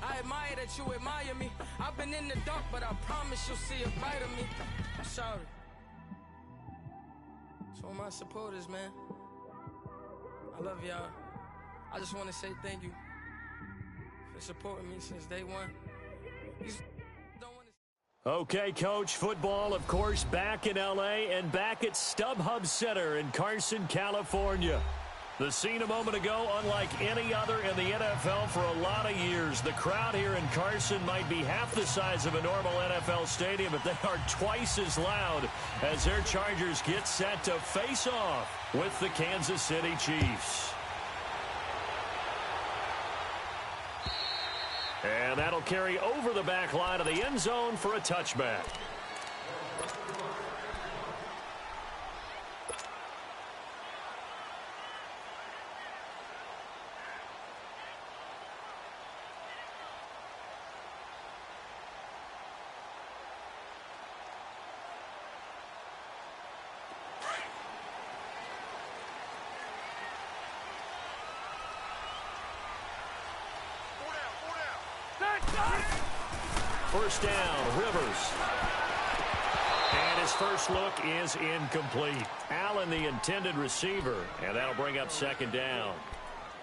I admire that you admire me. I've been in the dark, but I promise you'll see a brighter me. I'm sorry. To all my supporters, man. I love y'all. I just want to say thank you for supporting me since day one. Okay, Coach, football, of course, back in L.A. and back at StubHub Center in Carson, California. The scene a moment ago, unlike any other in the NFL for a lot of years. The crowd here in Carson might be half the size of a normal NFL stadium, but they are twice as loud as their Chargers get set to face off with the Kansas City Chiefs. And that'll carry over the back line of the end zone for a touchback. First down, Rivers. And his first look is incomplete. Allen, the intended receiver, and that'll bring up second down.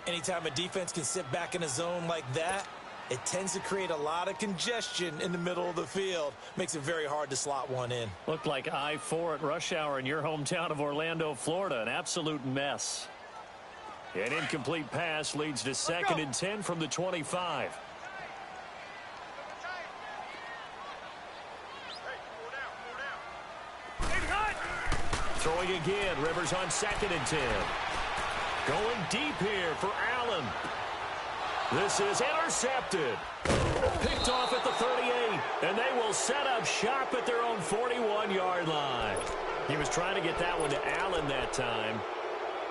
Anytime a defense can sit back in a zone like that, it tends to create a lot of congestion in the middle of the field. Makes it very hard to slot one in. Looked like I-4 at rush hour in your hometown of Orlando, Florida. An absolute mess. An incomplete pass leads to second and 10 from the 25. Throwing again, Rivers on second and 10. Going deep here for Allen. This is intercepted. Picked off at the 38, and they will set up shop at their own 41-yard line. He was trying to get that one to Allen that time.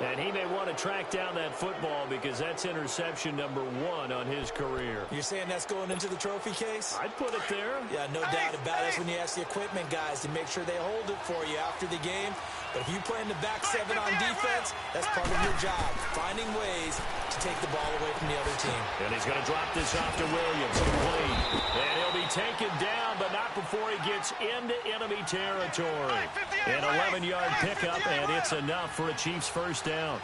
And he may want to track down that football because that's interception number 1 on his career. You're saying that's going into the trophy case? I'd put it there. Yeah, no doubt about it. When you ask the equipment guys to make sure they hold it for you after the game. But if you play in the back 7 on defense, that's part of your job, finding ways to take the ball away from the other team. And he's going to drop this off to Williams, complete. And he'll be taken down, but not before he gets into enemy territory. An 11-yard pickup, and it's enough for a Chiefs first down.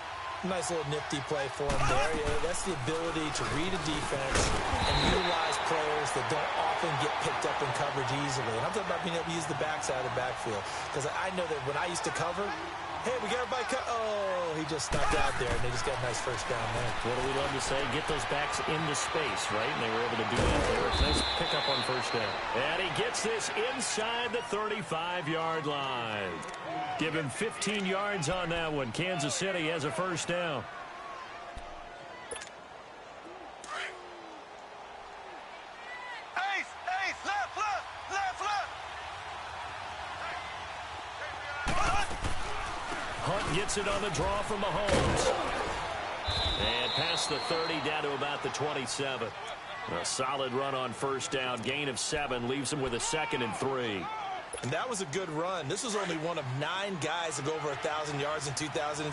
Nice little nifty play for him there. Yeah, that's the ability to read a defense and utilize players that don't often get picked up in coverage easily. And I'm talking about being able to use the backside of the backfield. Because I know that when I used to cover, hey, we got everybody oh, he just stepped out there, and they just got a nice first down there. What do we love to say? Get those backs into space, right? And they were able to do that there. It's a nice pickup on first down. And he gets this inside the 35-yard line. Give him 15 yards on that one. Kansas City has a first down. Hunt gets it on the draw from Mahomes. And past the 30 down to about the 27. A solid run on first down. Gain of 7 leaves him with a second and 3. And that was a good run. This was only one of 9 guys to go over 1,000 yards in 2017.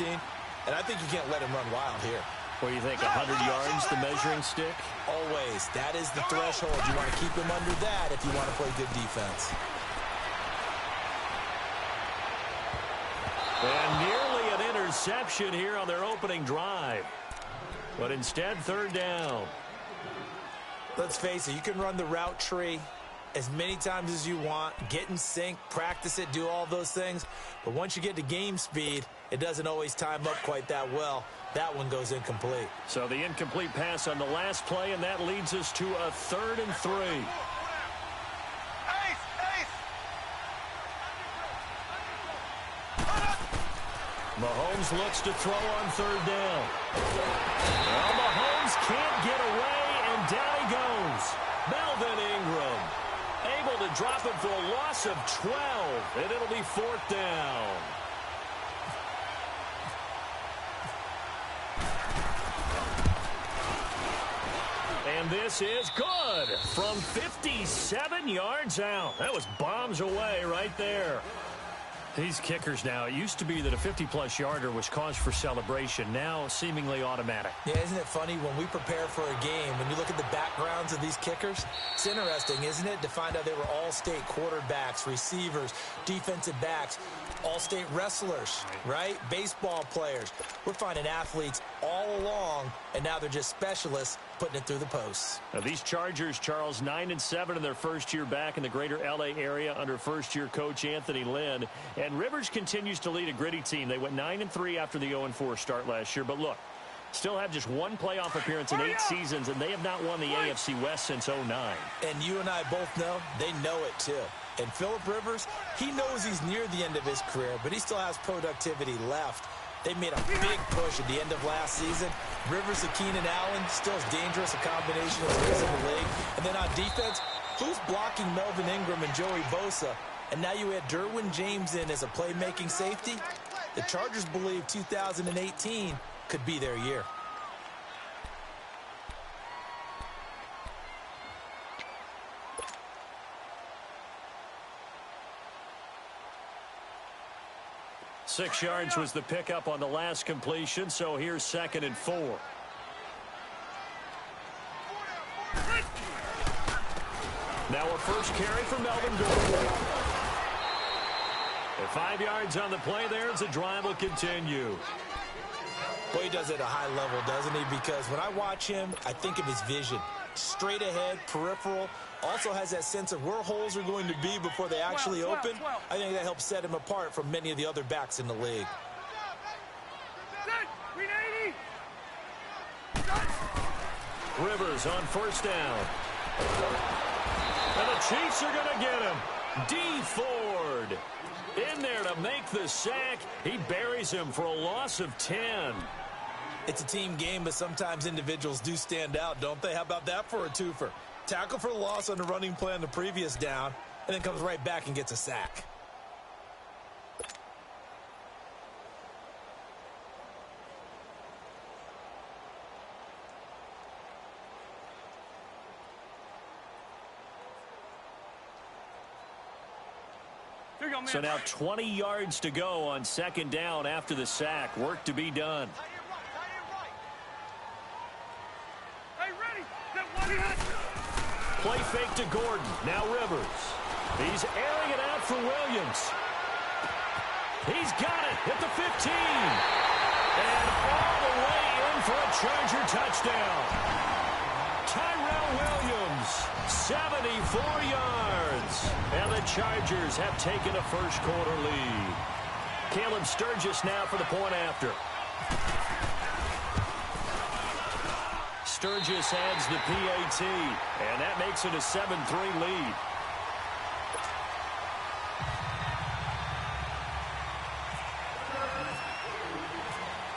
And I think you can't let him run wild here. What do you think, 100 yards, the measuring stick? Always. That is the threshold. You want to keep him under that if you want to play good defense. And nearly an interception here on their opening drive. But instead, third down. Let's face it, you can run the route tree as many times as you want, get in sync, practice it, do all those things. But once you get to game speed, it doesn't always time up quite that well. That one goes incomplete. So the incomplete pass on the last play, and that leads us to a 3rd and 3. Mahomes looks to throw on third down. Well, Mahomes can't get away, and down he goes. Melvin Ingram able to drop it for a loss of 12, and it'll be 4th down. And this is good from 57 yards out. That was bombs away right there. These kickers now, it used to be that a 50-plus yarder was cause for celebration. Now, seemingly automatic. Yeah, isn't it funny? When we prepare for a game, when you look at the backgrounds backgrounds of these kickers? It's interesting, isn't it, to find out they were all-state quarterbacks, receivers, defensive backs, all-state wrestlers, right? Baseball players. We're finding athletes all along, and now they're just specialists putting it through the posts. Now these Chargers, Charles, 9-7 in their first year back in the greater L.A. area under first-year coach Anthony Lynn. And Rivers continues to lead a gritty team. They went 9-3 after the 0-4 start last year. But look, still have just one playoff appearance in 8 seasons, and they have not won the AFC West since 2009. And you and I both know they know it too. And Phillip Rivers, he knows he's near the end of his career, but he still has productivity left. They made a big push at the end of last season. Rivers and Keenan Allen, still as dangerous a combination as there is in the league. And then on defense, who's blocking Melvin Ingram and Joey Bosa? And now you add Derwin James in as a playmaking safety. The Chargers believe 2018 could be their year. Six yards was the pickup on the last completion, so here's 2nd and 4. Now a first carry for Melvin Gordon. And 5 yards on the play there as the drive will continue. Boy, he does it at a high level, doesn't he? Because when I watch him, I think of his vision. Straight ahead, peripheral. Also has that sense of where holes are going to be before they actually open. I think that helps set him apart from many of the other backs in the league. Rivers on first down. And the Chiefs are going to get him. D. Ford in there to make the sack. He buries him for a loss of 10. It's a team game, but sometimes individuals do stand out, don't they? How about that for a twofer? Tackle for the loss on the running play on the previous down, and then comes right back and gets a sack. So now 20 yards to go on 2nd down after the sack. Work to be done. Play fake to Gordon. Now Rivers. He's airing it out for Williams. He's got it at the 15. And all the way in for a Charger touchdown. Tyrell Williams, 74 yards. And the Chargers have taken a first-quarter lead. Caleb Sturgis now for the point after. Sturgis adds the PAT, and that makes it a 7-3 lead.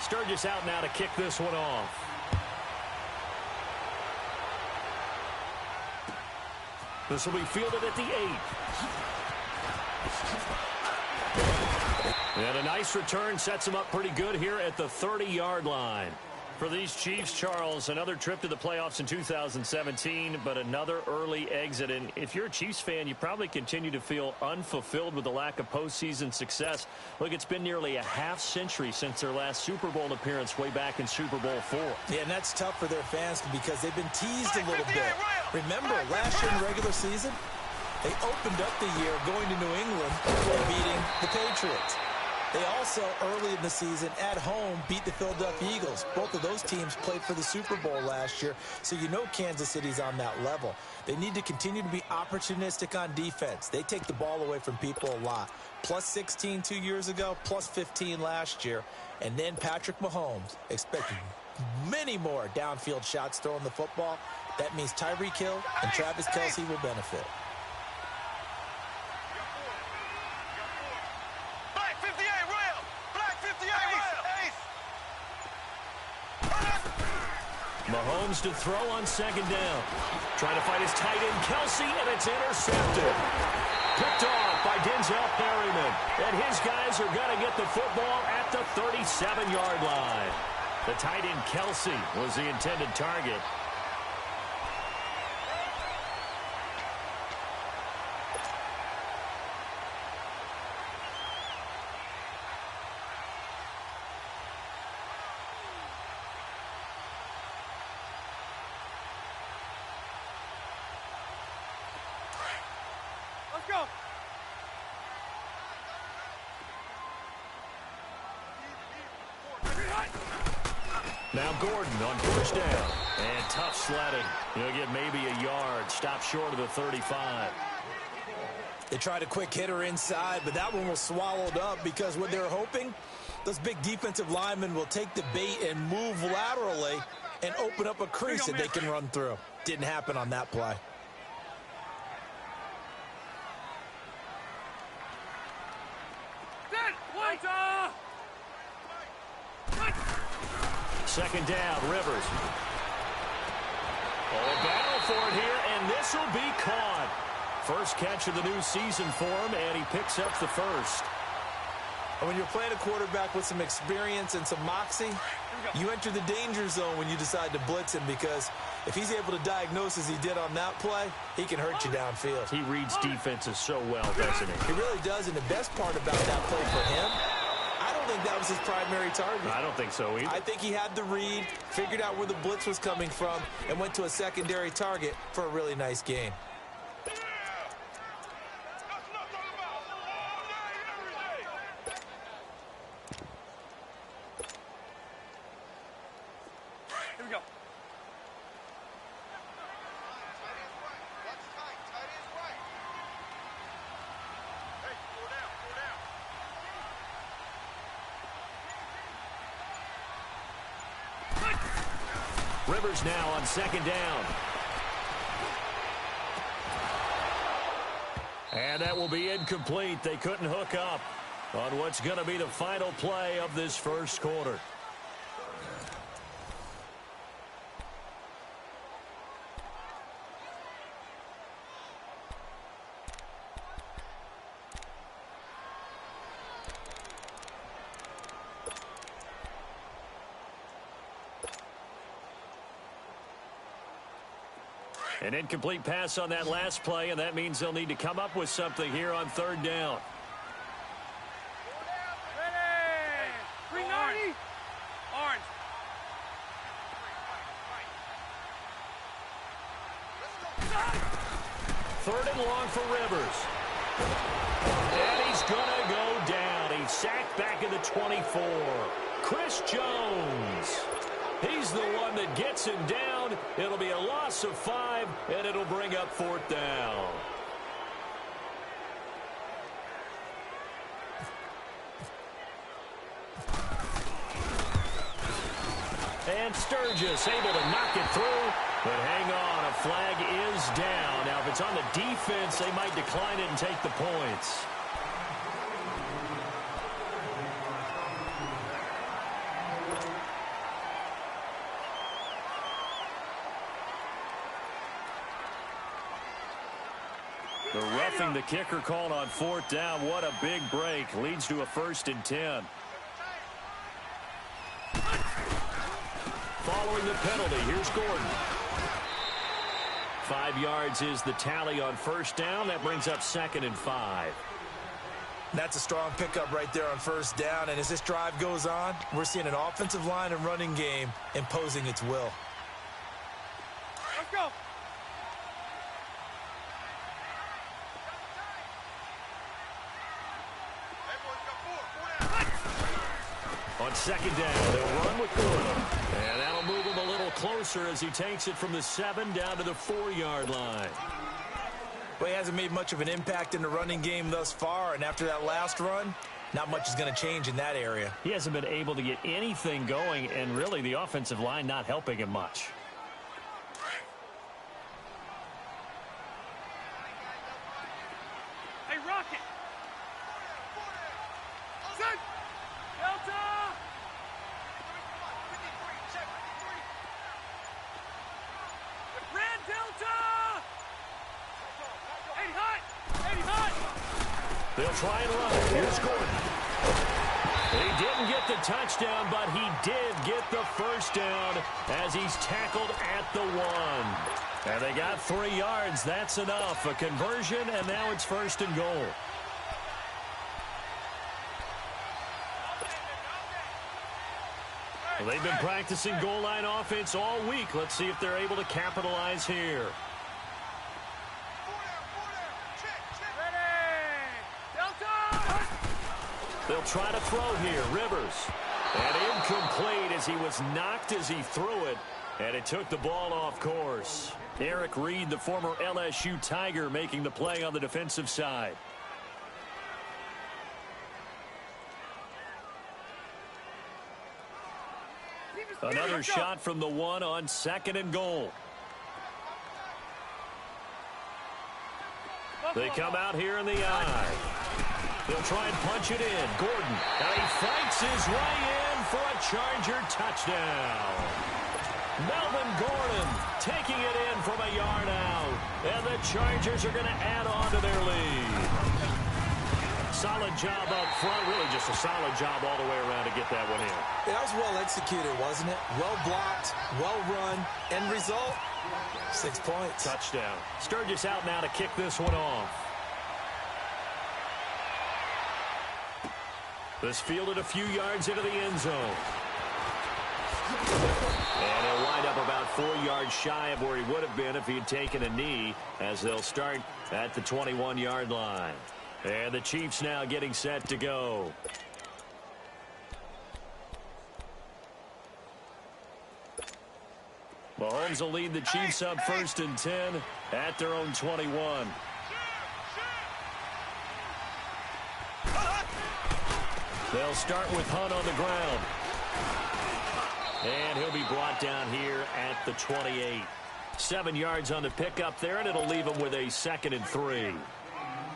Sturgis out now to kick this one off. This will be fielded at the 8. And a nice return sets him up pretty good here at the 30-yard line. For these Chiefs, Charles, another trip to the playoffs in 2017, but another early exit. And if you're a Chiefs fan, you probably continue to feel unfulfilled with the lack of postseason success. Look, it's been nearly a half-century since their last Super Bowl appearance way back in Super Bowl IV. Yeah, and that's tough for their fans because they've been teased a little bit. Remember, last year in the regular season, they opened up the year going to New England and beating the Patriots. They also, early in the season, at home, beat the Philadelphia Eagles. Both of those teams played for the Super Bowl last year, so you know Kansas City's on that level. They need to continue to be opportunistic on defense. They take the ball away from people a lot. Plus 16 2 years ago, plus 15 last year. And then Patrick Mahomes expecting many more downfield shots throwing the football. That means Tyreek Hill and Travis Kelce will benefit. Mahomes to throw on 2nd down. Trying to find his tight end, Kelce, and it's intercepted. Picked off by Denzel Perryman. And his guys are going to get the football at the 37-yard line. The tight end, Kelce, was the intended target. Now Gordon on first down. And tough sledding. He'll get maybe a yard. Stop short of the 35. They tried a quick hitter inside, but that one was swallowed up because what they're hoping, those big defensive linemen will take the bait and move laterally and open up a crease that they can run through. Didn't happen on that play. Second down, Rivers. Oh, battle for it here, and this will be caught. First catch of the new season for him, and he picks up the first. And when you're playing a quarterback with some experience and some moxie, you enter the danger zone when you decide to blitz him, because if he's able to diagnose as he did on that play, he can hurt you downfield. He reads defenses so well, doesn't he? He really does, and the best part about that play for him, I don't think that was his primary target. I don't think so either. I think he had the read, figured out where the blitz was coming from, and went to a secondary target for a really nice gain. Here we go. Rivers now on second down. And that will be incomplete. They couldn't hook up on what's going to be the final play of this first quarter. An incomplete pass on that last play, and that means they'll need to come up with something here on third down. Ready! 390! Orange. Third and long for Rivers. And he's going to go down. He's sacked back at the 24. Chris Jones. He's the one that gets him down. It'll be a loss of 5, and it'll bring up fourth down. And Sturgis able to knock it through. But hang on, a flag is down. Now, if it's on the defense, they might decline it and take the points. The roughing the kicker called on fourth down. What a big break. Leads to a 1st and 10. Following the penalty, here's Gordon. 5 yards is the tally on first down. That brings up 2nd and 5. That's a strong pickup right there on first down. And as this drive goes on, we're seeing an offensive line and running game imposing its will. Let's go. On second down, they'll run with Gordon. And that'll move him a little closer as he takes it from the 7 down to the 4-yard line. Well, he hasn't made much of an impact in the running game thus far, and after that last run, not much is going to change in that area. He hasn't been able to get anything going, and really the offensive line not helping him much. Hey, Rocket. Set. Delta. Red Delta. 80 hot. 80 hot. They'll try and run. Here's Gordon. He didn't get the touchdown, but he did get the first down as he's tackled at the 1. And they got 3 yards. That's enough. A conversion, and now it's 1st and goal. Well, they've been practicing goal line offense all week. Let's see if they're able to capitalize here. They'll try to throw here. Rivers. And incomplete as he was knocked as he threw it, and it took the ball off course. Eric Reed, the former LSU Tiger, making the play on the defensive side. Another shot from the one on 2nd and goal. They come out here in the eye. They'll try and punch it in. Gordon, and he fights his way in for a Charger touchdown. Melvin Gordon taking it in from a yard out. And the Chargers are going to add on to their lead. Solid job up front. Really just a solid job all the way around to get that one in. Yeah, that was well executed, wasn't it? Well blocked, well run. End result, 6 points. Touchdown. Sturgis out now to kick this one off. This fielded a few yards into the end zone. And he'll wind up about 4 yards shy of where he would have been if he had taken a knee, as they'll start at the 21-yard line. And the Chiefs now getting set to go. Mahomes will lead the Chiefs up 1st and 10 at their own 21. They'll start with Hunt on the ground. And he'll be brought down here at the 28. 7 yards on the pickup there, and it'll leave him with a 2nd and 3.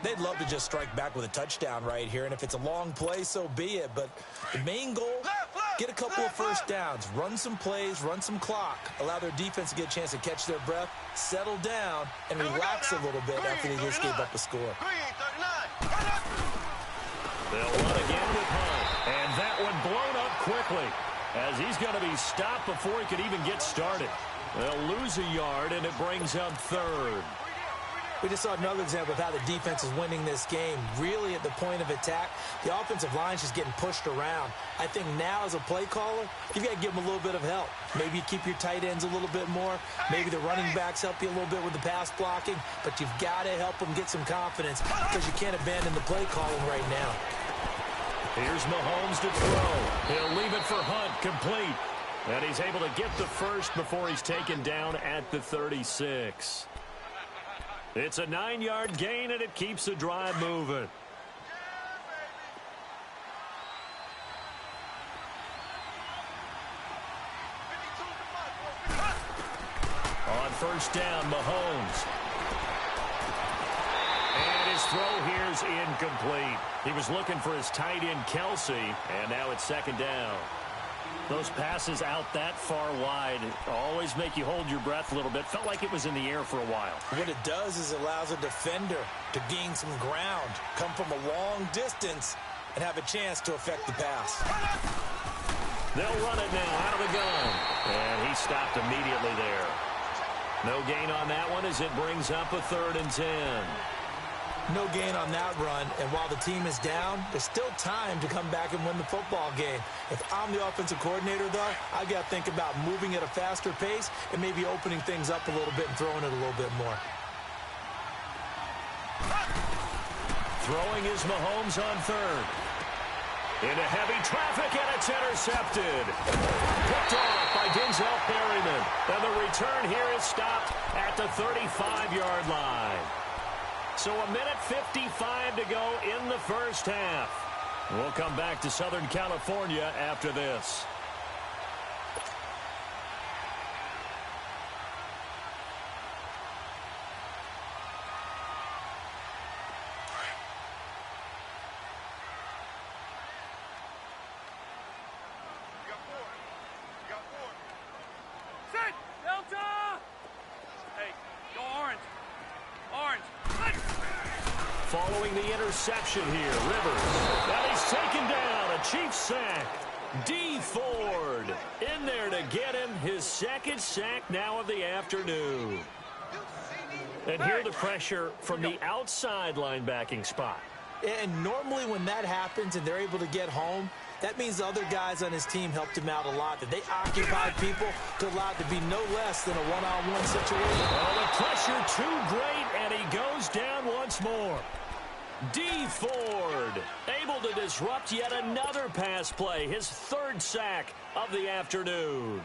They'd love to just strike back with a touchdown right here, and if it's a long play, so be it. But the main goal, get a couple of first downs, run some plays, run some clock, allow their defense to get a chance to catch their breath, settle down, and relax a little bit after they just gave up a score. They'll run again with Hunt, and that one blown up quickly as he's going to be stopped before he could even get started. They'll lose a yard, and it brings up 3rd. We just saw another example of how the defense is winning this game. Really at the point of attack, the offensive line's just getting pushed around. I think now as a play caller, you've got to give them a little bit of help. Maybe keep your tight ends a little bit more. Maybe the running backs help you a little bit with the pass blocking. But you've got to help them get some confidence because you can't abandon the play calling right now. Here's Mahomes to throw. He'll leave it for Hunt, complete. And he's able to get the first before he's taken down at the 36. It's a 9-yard gain, and it keeps the drive moving. On 1st down, Mahomes. And his throw here's incomplete. He was looking for his tight end, Kelsey, and now it's 2nd down. Those passes out that far wide always make you hold your breath a little bit. Felt like it was in the air for a while. What it does is it allows a defender to gain some ground, come from a long distance, and have a chance to affect the pass. They'll run it now out of the gun. And he stopped immediately there. No gain on that one as it brings up a 3rd and 10. No gain on that run, and while the team is down, there's still time to come back and win the football game. If I'm the offensive coordinator, though, I've got to think about moving at a faster pace and maybe opening things up a little bit and throwing it a little bit more. Throwing is Mahomes on 3rd. Into heavy traffic, and it's intercepted. Picked off by Denzel Perryman. And the return here is stopped at the 35-yard line. So a minute 55 to go in the first half. We'll come back to Southern California after this. Set! Delta! Hey, go orange. Orange. Following the interception here, Rivers. Now he's taken down, a Chiefs sack. D. Ford in there to get him his 2nd sack now of the afternoon. And here the pressure from the outside linebacking spot. And normally when that happens and they're able to get home, that means the other guys on his team helped him out a lot. That they occupied people to allow it to be no less than a one-on-one situation. Well, the pressure too great, and he goes down once more. D. Ford able to disrupt yet another pass play, his third sack of the afternoon.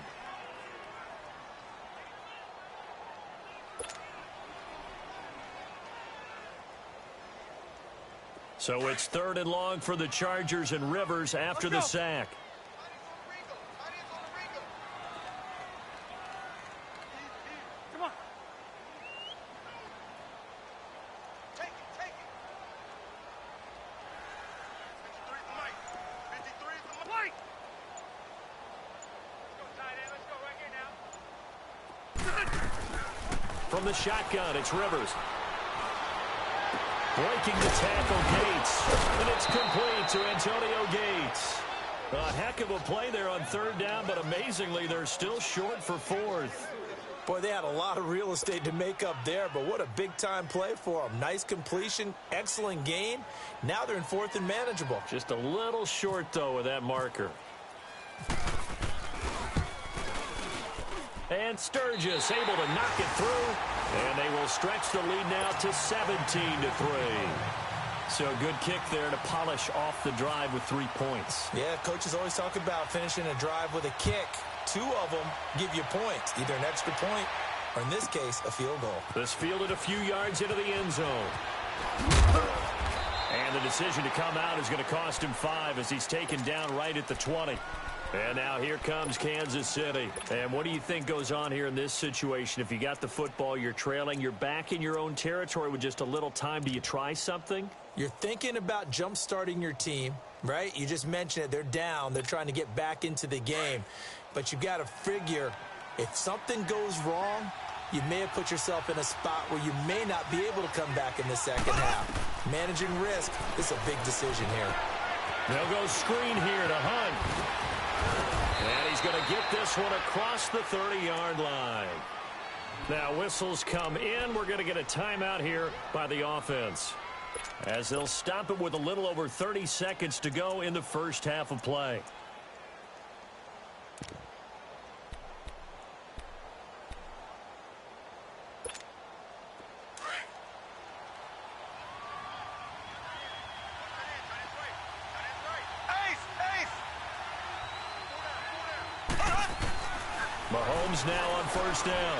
So it's 3rd and long for the Chargers, and Rivers after the sack. Come on. Take it. 53 for Mike. 53 for Mike. Let's go, tight end. Let's go right here now. From the shotgun, it's Rivers. Breaking the tackle, Gates. And it's complete to Antonio Gates. A heck of a play there on 3rd down, but amazingly, they're still short for 4th. Boy, they had a lot of real estate to make up there, but what a big-time play for them. Nice completion, excellent gain. Now they're in 4th and manageable. Just a little short, though, with that marker. And Sturgis able to knock it through. And they will stretch the lead now to 17-3. So a good kick there to polish off the drive with 3 points. Yeah, coaches always talk about finishing a drive with a kick. 2 of them give you points, either an extra point or, in this case, a field goal. This fielded a few yards into the end zone. And the decision to come out is going to cost him 5 as he's taken down right at the 20. And now here comes Kansas City. And what do you think goes on here in this situation? If you got the football, you're trailing, you're back in your own territory with just a little time. Do you try something? You're thinking about jump-starting your team, right? You just mentioned it. They're down. They're trying to get back into the game. But you've got to figure if something goes wrong, you may have put yourself in a spot where you may not be able to come back in the second half. Managing risk is a big decision here. They'll go screen here to Hunt. And he's going to get this one across the 30-yard line. Now whistles come in. We're going to get a timeout here by the offense, as they'll stop it with a little over 30 seconds to go in the first half of play. Mahomes now on 1st down.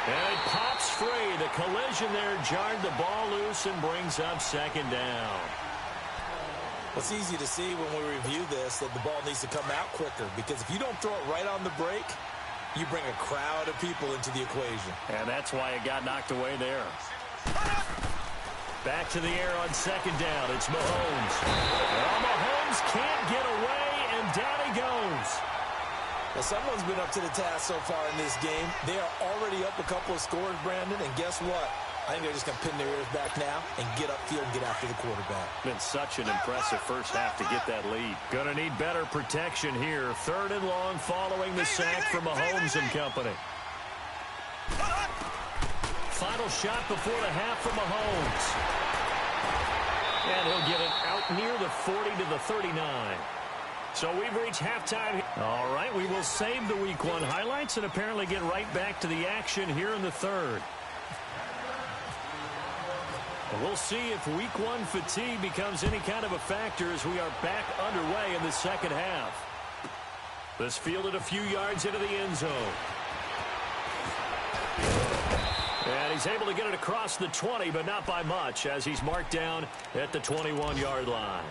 And it pops free. The collision there jarred the ball loose and brings up 2nd down. It's easy to see when we review this that the ball needs to come out quicker, because if you don't throw it right on the break, you bring a crowd of people into the equation. And that's why it got knocked away there. Back to the air on 2nd down. It's Mahomes. Well, Mahomes can't get away, and down he goes. Well, someone's been up to the task so far in this game. They are already up a couple of scores, Brandon, and guess what? I think they're just going to pin their ears back now and get upfield and get after the quarterback. Been such an impressive first half to get that lead. Going to need better protection here. 3rd and long following the sack from Mahomes and company. Final shot before the half from Mahomes. And he'll get it out near the 40 to the 39. So we've reached halftime. All right, we will save the Week 1 highlights and apparently get right back to the action here in the 3rd. And we'll see if Week 1 fatigue becomes any kind of a factor as we are back underway in the 2nd half. This fielded a few yards into the end zone. And he's able to get it across the 20, but not by much, as he's marked down at the 21-yard line.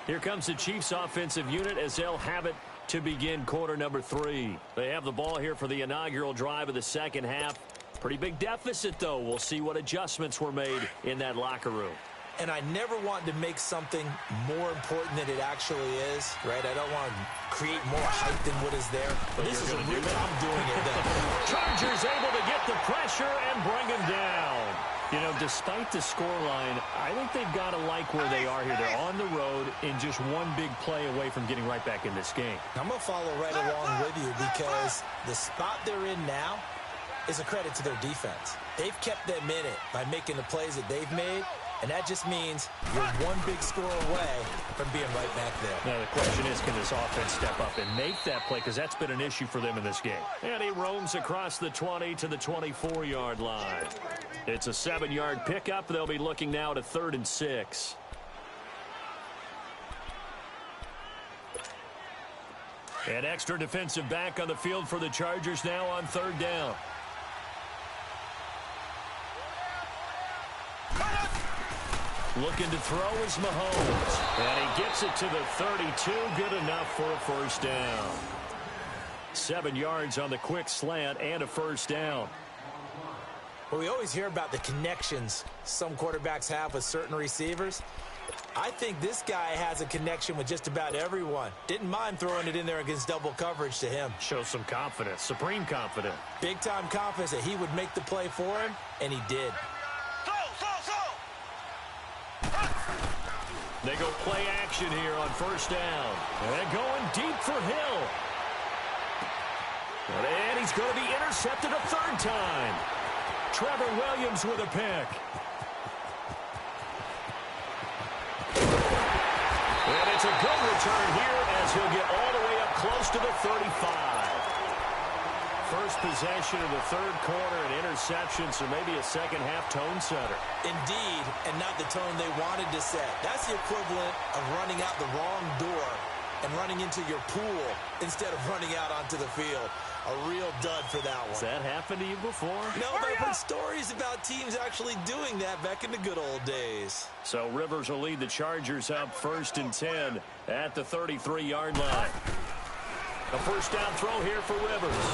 Here comes the Chiefs offensive unit as they'll have it to begin quarter number 3. They have the ball here for the inaugural drive of the 2nd half. Pretty big deficit, though. We'll see what adjustments were made in that locker room. And I never want to make something more important than it actually is, right? I don't want to create more hype than what is there. But this is a real, I'm doing it then. Chargers able to get the pressure and bring him down. You know, despite the scoreline, I think they've got to like where they are here. They're on the road in just one big play away from getting right back in this game. I'm going to follow right along with you, because the spot they're in now is a credit to their defense. They've kept them in it by making the plays that they've made, And that just means you're one big score away from being right back there. Now, the question is, can this offense step up and make that play? Because that's been an issue for them in this game. And he roams across the 20 to the 24-yard line. It's a 7-yard pickup. They'll be looking now to 3rd and 6. An extra defensive back on the field for the Chargers now on 3rd down. Looking to throw is Mahomes. And he gets it to the 32. Good enough for a first down. 7 yards on the quick slant and a first down. Well, we always hear about the connections some quarterbacks have with certain receivers. I think this guy has a connection with just about everyone. Didn't mind throwing it in there against double coverage to him. Shows some confidence, supreme confidence. Big-time confidence that he would make the play for him, and he did. They go play action here on first down. And going deep for Hill. And he's going to be intercepted a 3rd time. Trevor Williams with a pick. And it's a good return here as he'll get all the way up close to the 35. First possession of the 3rd quarter, an interception, so maybe a second-half tone setter. Indeed, and not the tone they wanted to set. That's the equivalent of running out the wrong door and running into your pool instead of running out onto the field. A real dud for that one. Has that happened to you before? No, but I've heard stories about teams actually doing that back in the good old days. So Rivers will lead the Chargers up 1st and 10 at the 33-yard line. A first down throw here for Rivers.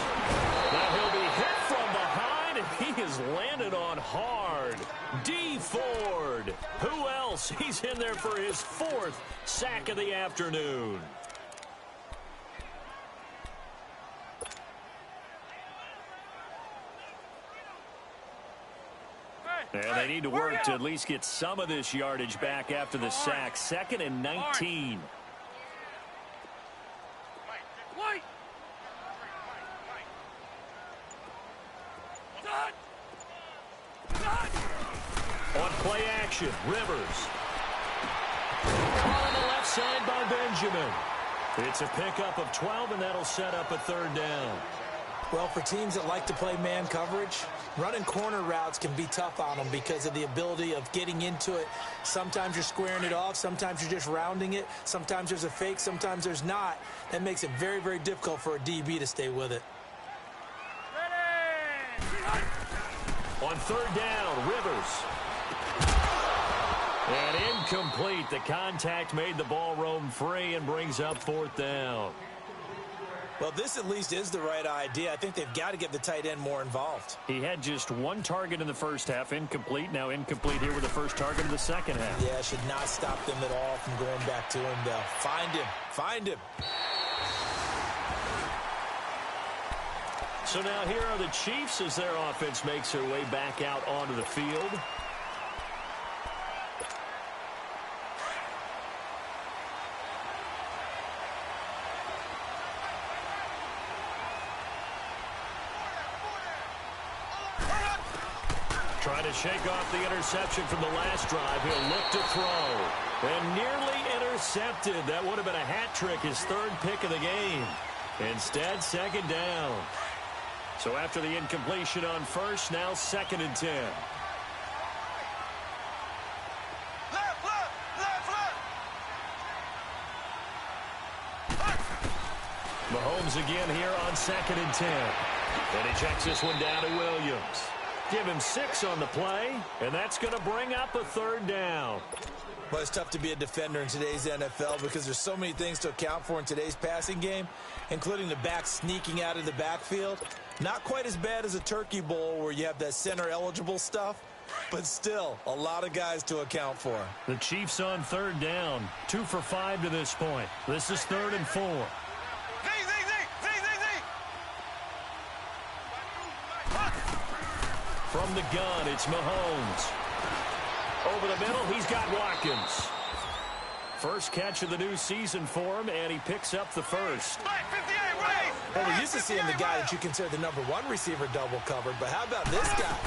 Now he'll be hit from behind, and he is landed on hard. D. Ford. Who else? He's in there for his 4th sack of the afternoon. And they need to work to at least get some of this yardage back after the sack. 2nd and 19. On play action, Rivers. Caught on the left side by Benjamin. It's a pickup of 12, and that'll set up a 3rd down. Well, for teams that like to play man coverage, running corner routes can be tough on them because of the ability of getting into it. Sometimes you're squaring it off. Sometimes you're just rounding it. Sometimes there's a fake. Sometimes there's not. That makes it very, very difficult for a DB to stay with it. On 3rd down, Rivers. And incomplete. The contact made the ball roam free and brings up 4th down. Well, this at least is the right idea. I think they've got to get the tight end more involved. He had just 1 target in the first half, incomplete. Now incomplete here with the first target of the second half. Yeah, should not stop them at all from going back to him, though. Find him. Find him. So now here are the Chiefs as their offense makes their way back out onto the field. Trying to shake off the interception from the last drive. He'll look to throw. And nearly intercepted. That would have been a hat trick, his 3rd pick of the game. Instead, 2nd down. So after the incompletion on first, now 2nd and 10. Mahomes again here on 2nd and 10. And he checks this one down to Williams. Give him 6 on the play, and that's going to bring up a 3rd down. Well, it's tough to be a defender in today's NFL because there's so many things to account for in today's passing game, including the back sneaking out of the backfield. Not quite as bad as a turkey bowl where you have that center-eligible stuff, but still a lot of guys to account for. The Chiefs on 3rd down, 2 for 5 to this point. This is 3rd and 4. From the gun, it's Mahomes. Over the middle, he's got Watkins. First catch of the new season for him, and he picks up the first. Well, we're used to seeing the guy that you consider the #1 receiver double covered, but how about this guy?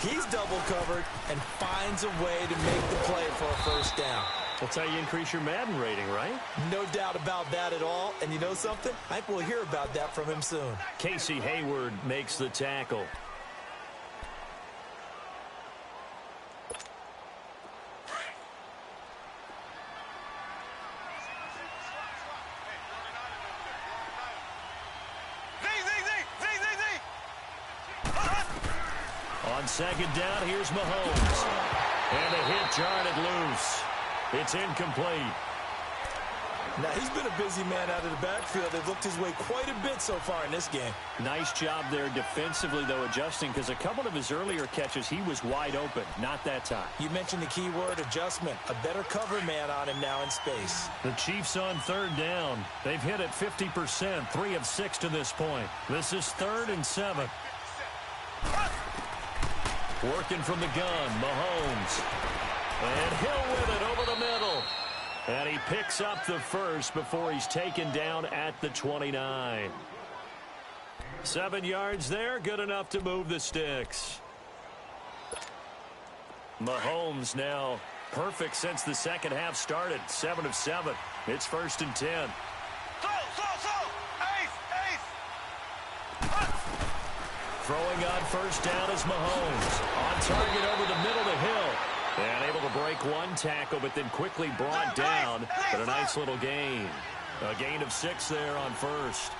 He's double covered and finds a way to make the play for a first down. That's how you increase your Madden rating, right? No doubt about that at all. And you know something? I think we'll hear about that from him soon. Casey Hayward makes the tackle. On second down, here's Mahomes. And a hit jarred it loose. It's incomplete. Now, he's been a busy man out of the backfield. They've looked his way quite a bit so far in this game. Nice job there defensively, though, adjusting, because a couple of his earlier catches, he was wide open. Not that time. You mentioned the key word, adjustment. A better cover man on him now in space. The Chiefs on third down. They've hit it 50%, 3 of 6 to this point. This is 3rd and 7. Working from the gun, Mahomes. And Hill with it over the middle. And he picks up the first before he's taken down at the 29. 7 yards there, good enough to move the sticks. Mahomes now perfect since the second half started. 7 of 7. It's 1st and 10. Throwing on first down is Mahomes. On target over the middle to Hill. And able to break one tackle, but then quickly brought down. But a nice little gain. A gain of 6 there on first.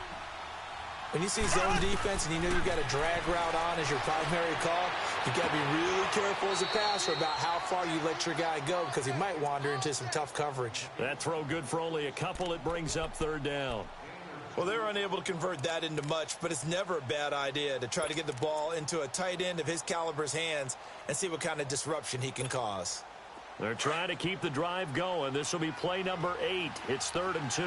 When you see zone defense and you know you've got a drag route on as your primary call, you've got to be really careful as a passer about how far you let your guy go because he might wander into some tough coverage. That throw good for only a couple. It brings up 3rd down. Well, they were unable to convert that into much, but it's never a bad idea to try to get the ball into a tight end of his caliber's hands and see what kind of disruption he can cause. They're trying to keep the drive going. This will be play number 8. It's 3rd and 2.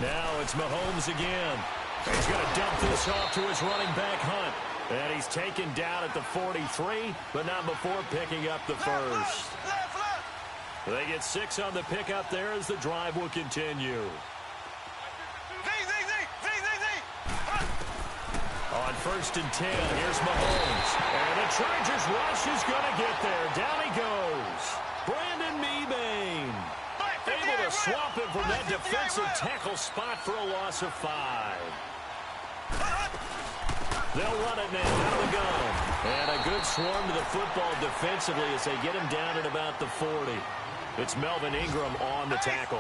Now it's Mahomes again. He's going to dump this off to his running back, Hunt. And he's taken down at the 43, but not before picking up the first. They get 6 on the pickup there as the drive will continue. On 1st and 10, here's Mahomes. And the Chargers rush is going to get there. Down he goes. Brandon Mebane. Able to swap him from that defensive tackle spot for a loss of 5. They'll run it now out of the gun. And a good swarm to the football defensively as they get him down at about the 40. It's Melvin Ingram on the tackle.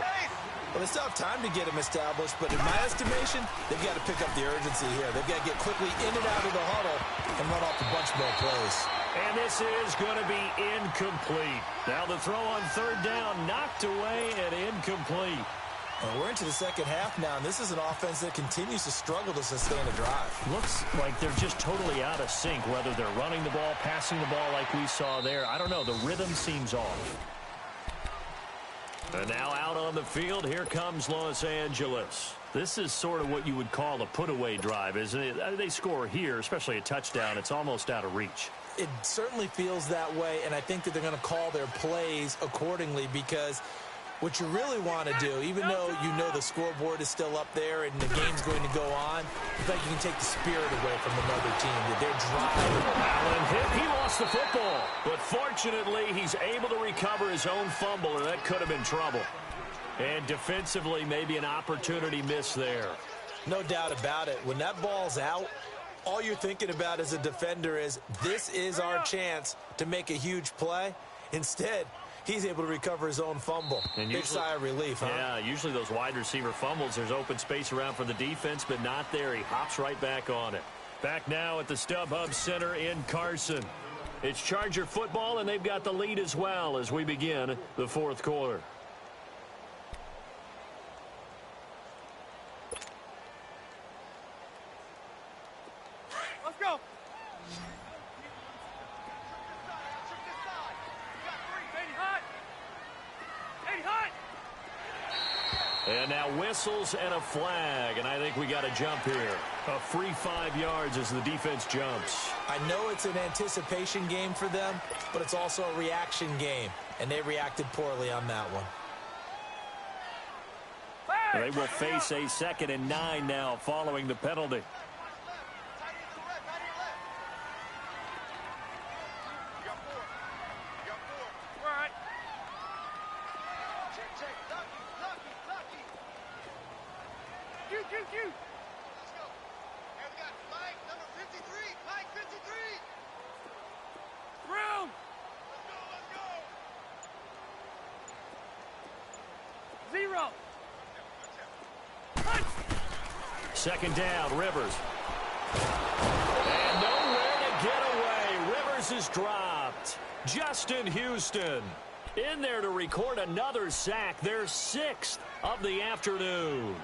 Well, they still have time to get him established, but in my estimation, they've got to pick up the urgency here. They've got to get quickly in and out of the huddle and run off a bunch more plays. And this is going to be incomplete. Now the throw on 3rd down, knocked away and incomplete. And we're into the second half now, and this is an offense that continues to struggle to sustain a drive. Looks like they're just totally out of sync, whether they're running the ball, passing the ball like we saw there. I don't know. The rhythm seems off. And now out on the field, here comes Los Angeles. This is sort of what you would call a put-away drive, isn't it? They score here, especially a touchdown. It's almost out of reach. It certainly feels that way, and I think that they're going to call their plays accordingly because what you really want to do, even though you know the scoreboard is still up there and the game's going to go on, you think you can take the spirit away from another team, that they're driving. Allen hit. He lost the football, but fortunately he's able to recover his own fumble, or that could have been trouble. And defensively, maybe an opportunity miss there. No doubt about it. When that ball's out, all you're thinking about as a defender is, this is our chance to make a huge play. Instead, he's able to recover his own fumble. And big sigh of relief, huh? Yeah, usually those wide receiver fumbles, there's open space around for the defense, but not there. He hops right back on it. Back now at the StubHub Center in Carson. It's Charger football, and they've got the lead as well as we begin the 4th quarter. Let's go. And now whistles and a flag, and I think we got a jump here. A free 5 yards as the defense jumps. I know it's an anticipation game for them, but it's also a reaction game, and they reacted poorly on that one. They will face a 2nd and 9 now following the penalty. Second down, Rivers. And nowhere to get away. Rivers is dropped. Justin Houston in there to record another sack, their 6th of the afternoon.